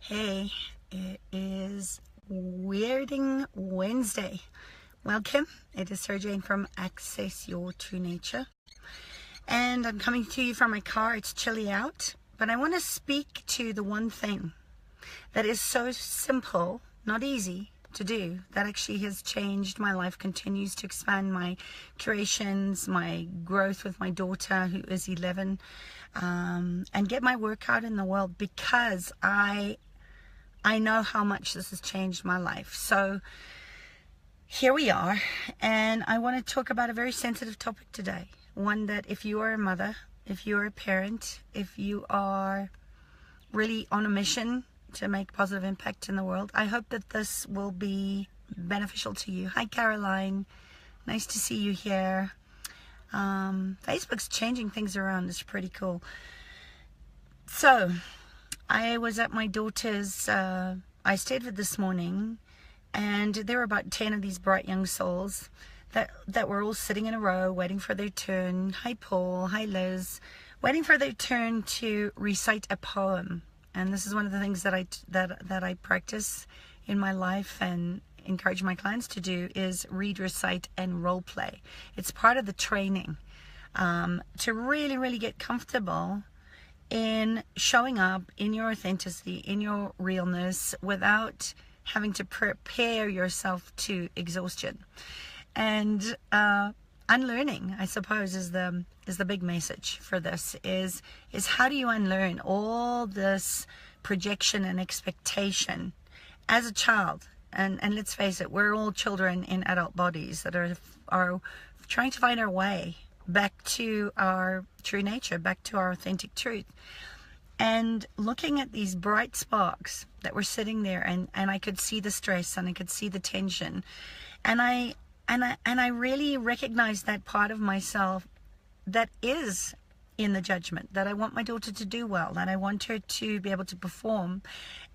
Hey, it is Weirding Wednesday. Welcome. It is Sarah Jane from Access Your True Nature. And I'm coming to you from my car. It's chilly out. But I want to speak to the one thing that is so simple, not easy to do, that actually has changed my life, continues to expand my creations, my growth with my daughter who is 11, and get my work out in the world, because I know how much this has changed my life. So here we are, and I want to talk about a very sensitive topic today. One that if you are a mother, if you are a parent, if you are really on a mission to make positive impact in the world, I hope that this will be beneficial to you. Hi Caroline, nice to see you here. Facebook's changing things around. It's pretty cool. So I was at my daughter's, I stayed with this morning, and there were about 10 of these bright young souls that were all sitting in a row waiting for their turn. Hi Paul, hi Liz. Waiting for their turn to recite a poem. And this is one of the things that I practice in my life and encourage my clients to do, is read, recite, and role play. It's part of the training to really get comfortable in showing up in your authenticity, in your realness, without having to prepare yourself to exhaustion. And unlearning, I suppose, is the big message for this. Is how do you unlearn all this projection and expectation as a child? And let's face it, we're all children in adult bodies that are trying to find our way back to our true nature, back to our authentic truth. And looking at these bright sparks that were sitting there, and I could see the stress and I could see the tension, and I really recognized that part of myself that is in the judgment, that I want my daughter to do well, that I want her to be able to perform,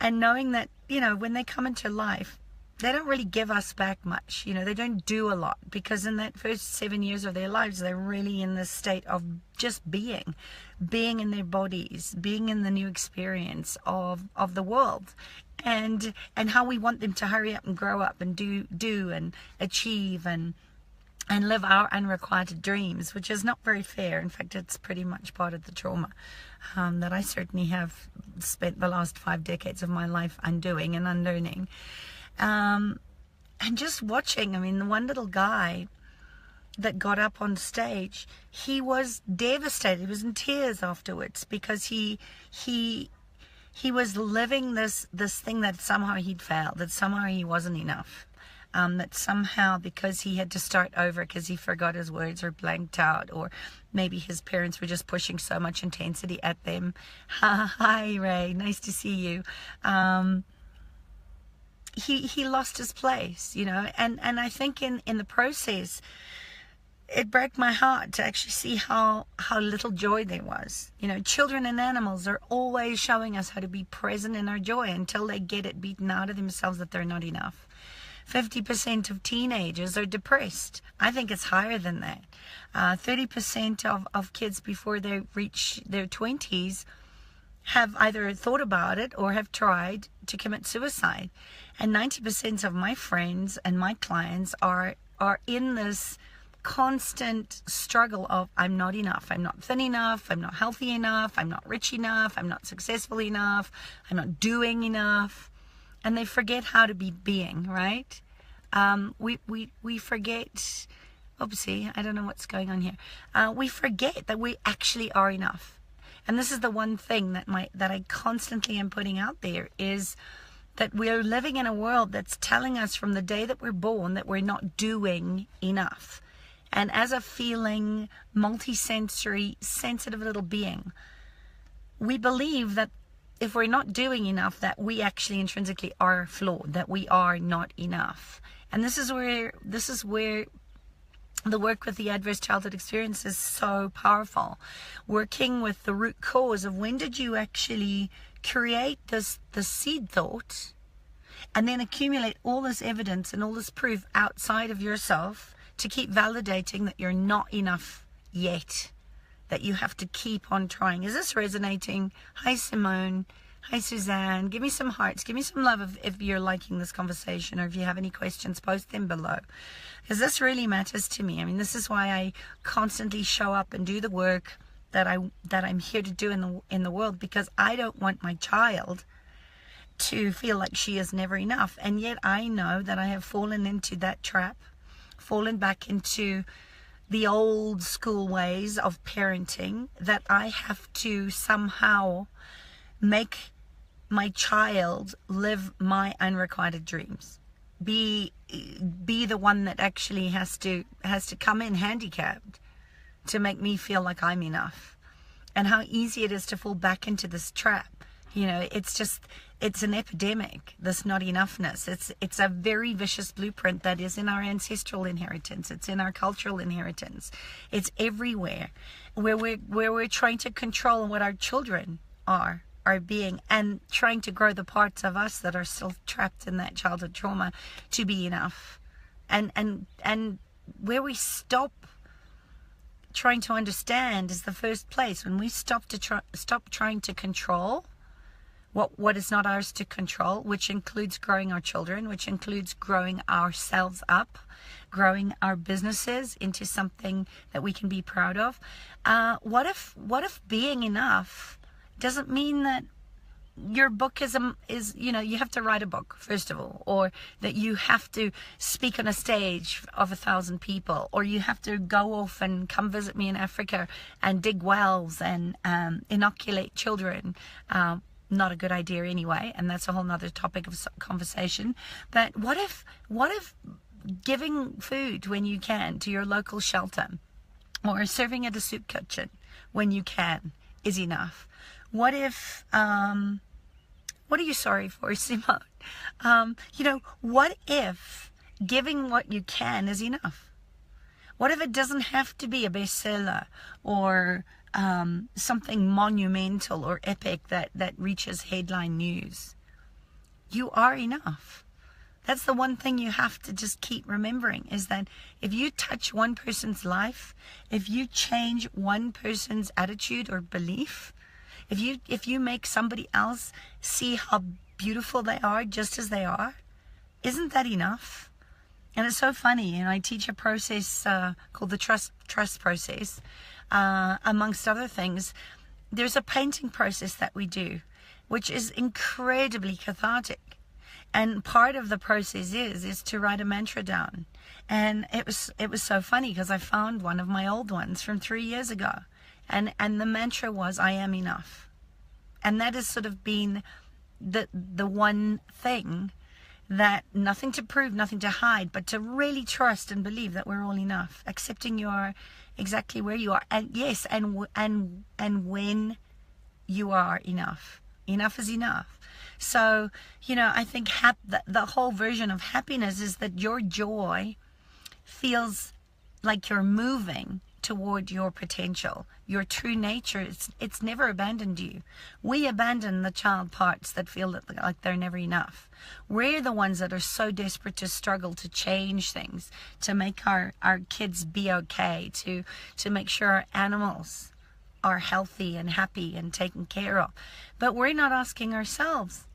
and knowing that, when they come into life, they don't really give us back much. They don't do a lot, because in that first 7 years of their lives, they're really in this state of just being in their bodies, being in the new experience of the world, and how we want them to hurry up and grow up and do and achieve and live our unrequited dreams, which is not very fair. In fact, it's pretty much part of the trauma that I certainly have spent the last 5 decades of my life undoing and unlearning. And just watching, the one little guy that got up on stage, he was devastated. He was in tears afterwards, because he was living this thing that somehow he'd failed, that somehow he wasn't enough, that somehow, because he had to start over because he forgot his words or blanked out, or maybe his parents were just pushing so much intensity at them. Hi Ray, nice to see you. He lost his place, and I think in the process, it broke my heart to actually see how little joy there was. Children and animals are always showing us how to be present in our joy until they get it beaten out of themselves that they're not enough. 50% of teenagers are depressed. I think it's higher than that. 30% of kids before they reach their 20s have either thought about it or have tried to commit suicide. And 90% of my friends and my clients are in this constant struggle of, I'm not enough, I'm not thin enough, I'm not healthy enough, I'm not rich enough, I'm not successful enough, I'm not doing enough. And they forget how to be being, right? We forget, oopsie, I don't know what's going on here. We forget that we actually are enough. And this is the one thing that I constantly am putting out there, is that we're living in a world that's telling us from the day that we're born that we're not doing enough. And as a feeling, multi-sensory, sensitive little being, we believe that if we're not doing enough, that we actually intrinsically are flawed, that we are not enough. And this is where the work with the adverse childhood experience is so powerful. Working with the root cause of, when did you actually create the seed thought, and then accumulate all this evidence and all this proof outside of yourself to keep validating that you're not enough yet, that you have to keep on trying. Is this resonating? Hi Simone. Hi, Suzanne. Give me some hearts. Give me some love if you're liking this conversation, or if you have any questions, post them below. Because this really matters to me. I mean, this is why I constantly show up and do the work that I'm here to do in the world, because I don't want my child to feel like she is never enough. And yet I know that I have fallen into that trap, fallen back into the old school ways of parenting, that I have to somehow make my child live my unrequited dreams, be the one that actually has to come in handicapped to make me feel like I'm enough. And how easy it is to fall back into this trap. You know, it's an epidemic, this not enoughness. It's a very vicious blueprint that is in our ancestral inheritance. It's in our cultural inheritance. It's everywhere, where we're trying to control what our children are being, and trying to grow the parts of us that are still trapped in that childhood trauma to be enough. And where we stop trying to understand is the first place. When we stop trying to control what is not ours to control, which includes growing our children, which includes growing ourselves up, growing our businesses into something that we can be proud of. What if being enough doesn't mean that your book is you know, you have to write a book, first of all, or that you have to speak on a stage of 1,000 people, or you have to go off and come visit me in Africa and dig wells and inoculate children. Not a good idea anyway, and that's a whole nother topic of conversation. But what if giving food when you can to your local shelter, or serving at a soup kitchen when you can, is enough? What if what are you sorry for, Simone? You know, what if giving what you can is enough? What if it doesn't have to be a bestseller, or something monumental or epic that reaches headline news? You are enough. That's the one thing you have to just keep remembering, is that if you touch one person's life, if you change one person's attitude or belief, if you make somebody else see how beautiful they are just as they are, isn't that enough? And it's so funny, you know, I teach a process called the trust process. Amongst other things, there's a painting process that we do, which is incredibly cathartic. And part of the process is to write a mantra down. And it was so funny, because I found one of my old ones from 3 years ago. And the mantra was, I am enough. And that has sort of been the one thing that, nothing to prove, nothing to hide, but to really trust and believe that we're all enough, accepting you are exactly where you are. And yes, and when you are enough is enough. So, you know, I think the whole version of happiness is that your joy feels like you're moving toward your potential, your true nature. It's never abandoned you. We abandon the child parts that feel like they're never enough. We're the ones that are so desperate to struggle to change things, to make our kids be okay, to make sure our animals are healthy and happy and taken care of. But we're not asking ourselves,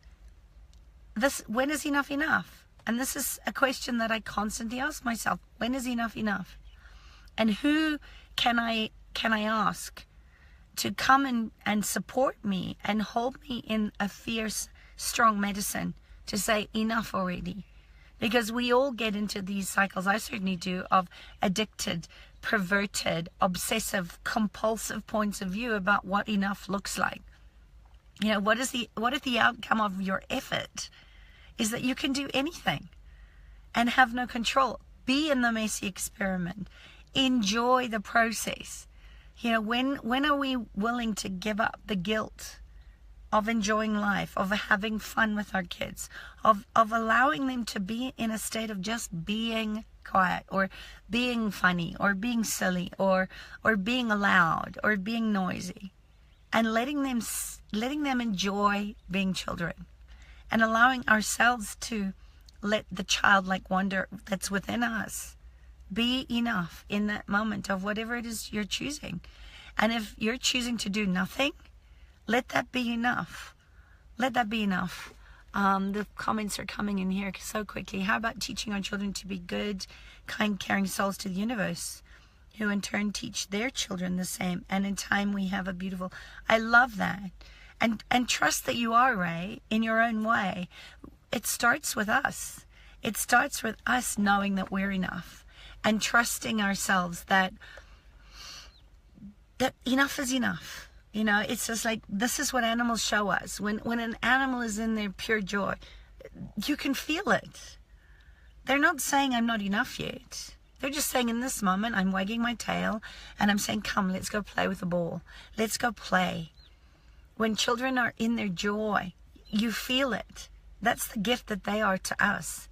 when is enough enough? And this is a question that I constantly ask myself. When is enough enough? And who can I ask to come and support me and hold me in a fierce, strong medicine to say enough already? Because we all get into these cycles, I certainly do, of addicted, perverted, obsessive, compulsive points of view about what enough looks like. You know, what if the outcome of your effort is that you can do anything and have no control? Be in the messy experiment. Enjoy the process. You know, when are we willing to give up the guilt of enjoying life, of having fun with our kids, of allowing them to be in a state of just being quiet, or being funny, or being silly, or being loud, or being noisy, and letting them enjoy being children, and allowing ourselves to let the childlike wonder that's within us be enough in that moment of whatever it is you're choosing. And if you're choosing to do nothing, let that be enough. Let that be enough. The comments are coming in here so quickly. How about teaching our children to be good, kind, caring souls to the universe, who in turn teach their children the same, and in time we have a beautiful... I love that. And trust that you are, Ray, in your own way. It starts with us. It starts with us knowing that we're enough, and trusting ourselves that enough is enough. You know, it's just like, this is what animals show us. When an animal is in their pure joy, you can feel it. They're not saying I'm not enough yet. They're just saying, in this moment, I'm wagging my tail and I'm saying, come, let's go play with the ball. Let's go play. When children are in their joy, you feel it. That's the gift that they are to us.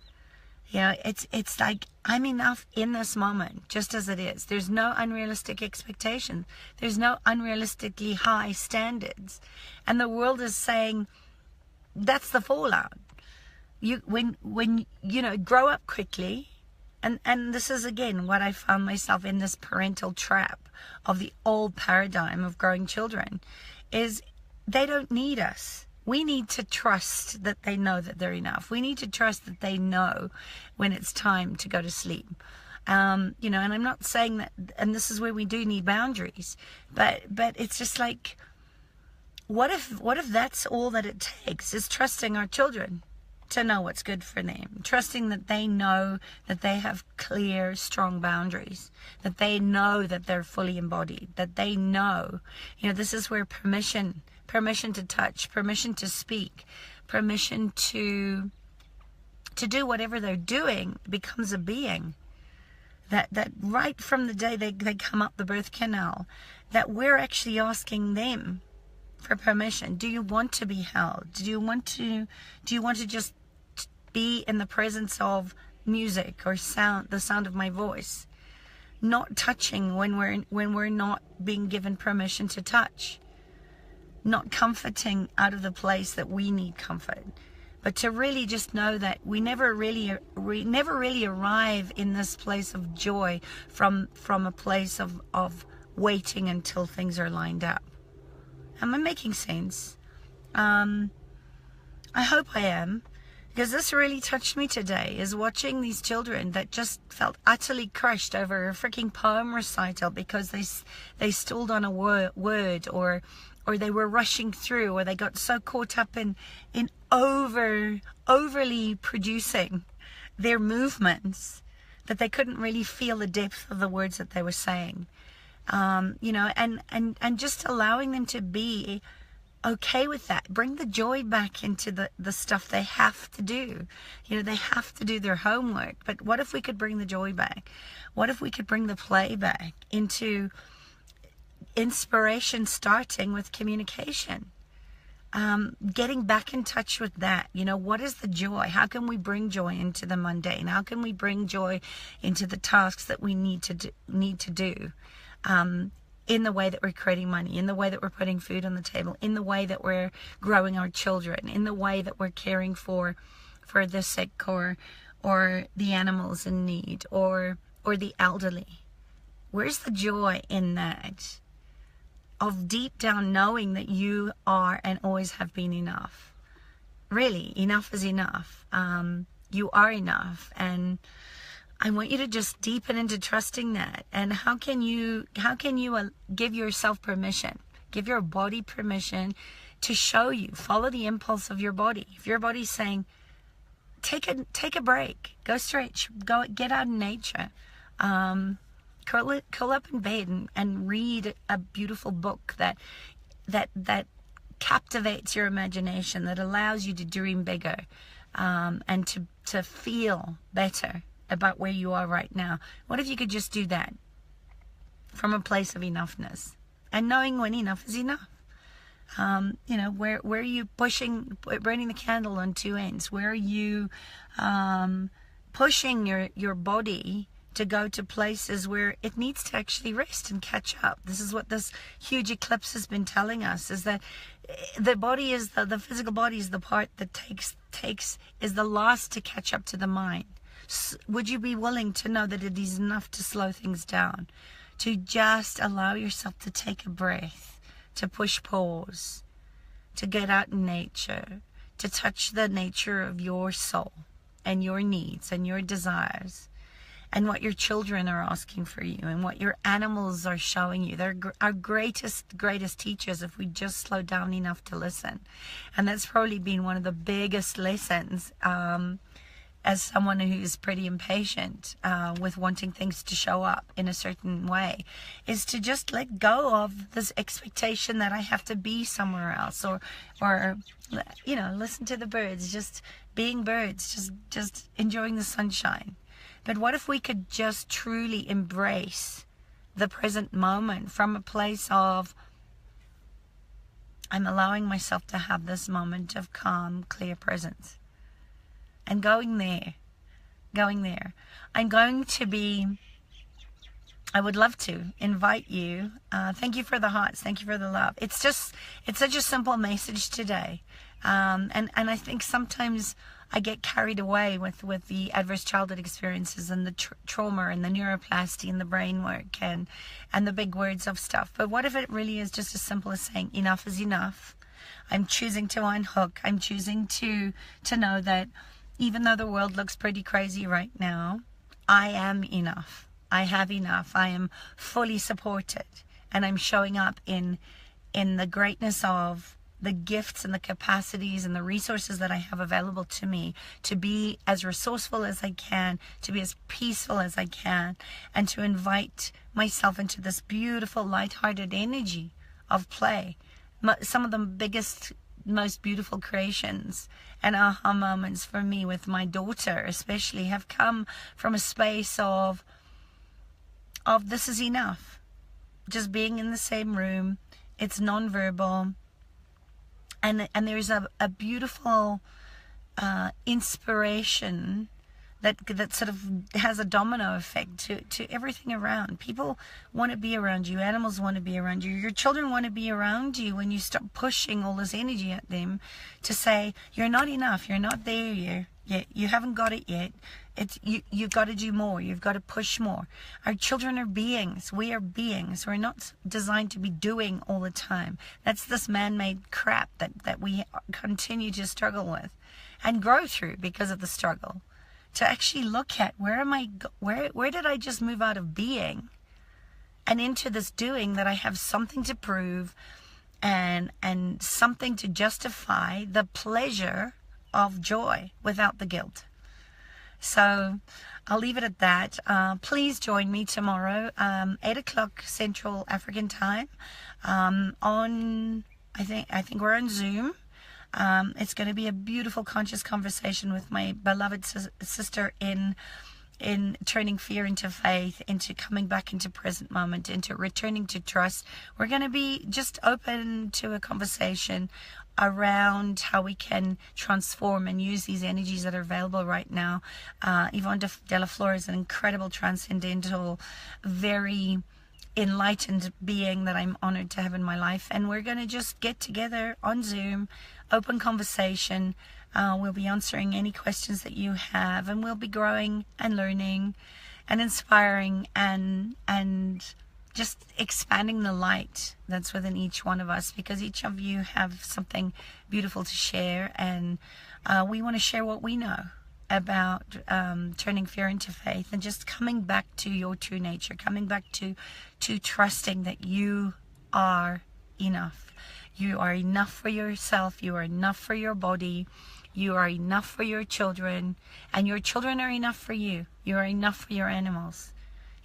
You know, it's like, I'm enough in this moment, just as it is. There's no unrealistic expectations. There's no unrealistically high standards. And the world is saying, that's the fallout. When you know, grow up quickly. And this is, again, what I found myself in, this parental trap of the old paradigm of growing children, is they don't need us. We need to trust that they know that they're enough. We need to trust that they know when it's time to go to sleep. You know, and I'm not saying that, and this is where we do need boundaries, but it's just like, what if that's all that it takes, is trusting our children to know what's good for them, trusting that they know that they have clear, strong boundaries, that they know that they're fully embodied, that they know, you know, this is where permission to touch, permission to speak, permission to do whatever they're doing becomes a being. That right from the day they come up the birth canal, that we're actually asking them for permission. Do you want to be held? Do you want to just be in the presence of music or sound, the sound of my voice? Not touching when we're not being given permission to touch. Not comforting out of the place that we need comfort, but to really just know that we never really arrive in this place of joy from a place of waiting until things are lined up. Am I making sense? I hope I am, because this really touched me today, is watching these children that just felt utterly crushed over a freaking poem recital because they stalled on a word, or they were rushing through, or they got so caught up in overly producing their movements that they couldn't really feel the depth of the words that they were saying. You know, and just allowing them to be okay with that. Bring the joy back into the stuff they have to do. You know, they have to do their homework. But what if we could bring the joy back? What if we could bring the play back into inspiration, starting with communication? Getting back in touch with that. You know, what is the joy? How can we bring joy into the mundane? How can we bring joy into the tasks that we need to do? In the way that we're creating money, in the way that we're putting food on the table, in the way that we're growing our children, in the way that we're caring for the sick, or the animals in need, or the elderly. Where's the joy in that? Of deep down knowing that you are and always have been enough. Really, enough is enough. You are enough, and I want you to just deepen into trusting that. And how can you give yourself permission, give your body permission to show you, follow the impulse of your body. If your body's saying, take a break, go stretch, go get out in nature, curl up in bed and read a beautiful book that captivates your imagination, that allows you to dream bigger, and to feel better about where you are right now. What if you could just do that from a place of enoughness, and knowing when enough is enough? You know, where are you burning the candle on two ends? Where are you pushing your body to go to places where it needs to actually rest and catch up? This is what this huge eclipse has been telling us, is that the body is the physical body is the part that is the last to catch up to the mind. Would you be willing to know that it is enough to slow things down, to just allow yourself to take a breath, to push pause, to get out in nature, to touch the nature of your soul and your needs and your desires, and what your children are asking for you, and what your animals are showing you. They're our greatest teachers if we just slow down enough to listen. And that's probably been one of the biggest lessons as someone who's pretty impatient with wanting things to show up in a certain way, is to just let go of this expectation that I have to be somewhere else, or you know, listen to the birds, just being birds, just enjoying the sunshine. But what if we could just truly embrace the present moment from a place of, I'm allowing myself to have this moment of calm, clear presence. And going there. I'm going to be, I would love to invite you. Thank you for the hearts. Thank you for the love. It's such a simple message today. And I think sometimes I get carried away with the adverse childhood experiences and the trauma and the neuroplasty and the brain work and the big words of stuff. But what if it really is just as simple as saying enough is enough? I'm choosing to unhook. I'm choosing to know that even though the world looks pretty crazy right now, I am enough. I have enough. I am fully supported, and I'm showing up in the greatness of the gifts and the capacities and the resources that I have available to me to be as resourceful as I can, to be as peaceful as I can, and to invite myself into this beautiful, lighthearted energy of play. Some of the biggest, most beautiful creations and aha moments for me with my daughter especially have come from a space of this is enough. Just being in the same room. It's non-verbal. And there's a beautiful inspiration that sort of has a domino effect to everything around. People want to be around you. Animals want to be around you. Your children want to be around you when you stop pushing all this energy at them to say, you're not enough. You're not there yet. You haven't got it yet. You've got to do more. You've got to push more. Our children are beings. We are beings. We're not designed to be doing all the time. That's this man-made crap that we continue to struggle with and grow through because of the struggle. To actually look at where did I just move out of being and into this doing, that I have something to prove and something to justify the pleasure of joy without the guilt. So I'll leave it at that. Please join me tomorrow, 8 o'clock Central African time. I think we're on Zoom. It's going to be a beautiful conscious conversation with my beloved sister in turning fear into faith, into coming back into present moment, into returning to trust. We're going to be just open to a conversation around how we can transform and use these energies that are available right now. Yvonne de la Flor is an incredible, transcendental, very enlightened being that I'm honored to have in my life, and we're going to just get together on Zoom, open conversation. We'll be answering any questions that you have, and we'll be growing and learning and inspiring and just expanding the light that's within each one of us, because each of you have something beautiful to share, and we want to share what we know about turning fear into faith and just coming back to your true nature, coming back to trusting that you are enough. You are enough for yourself. You are enough for your body. You are enough for your children, and your children are enough for you. You are enough for your animals.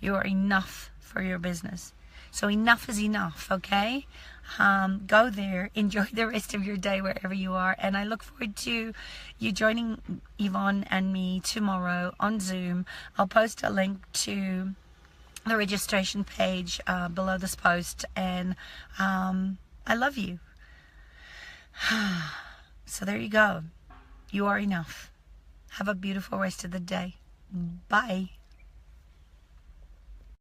You are enough for your business. So enough is enough, okay? Go there, enjoy the rest of your day wherever you are, and I look forward to you joining Yvonne and me tomorrow on Zoom. I'll post a link to the registration page below this post, and I love you. So there you go. You are enough. Have a beautiful rest of the day. Bye.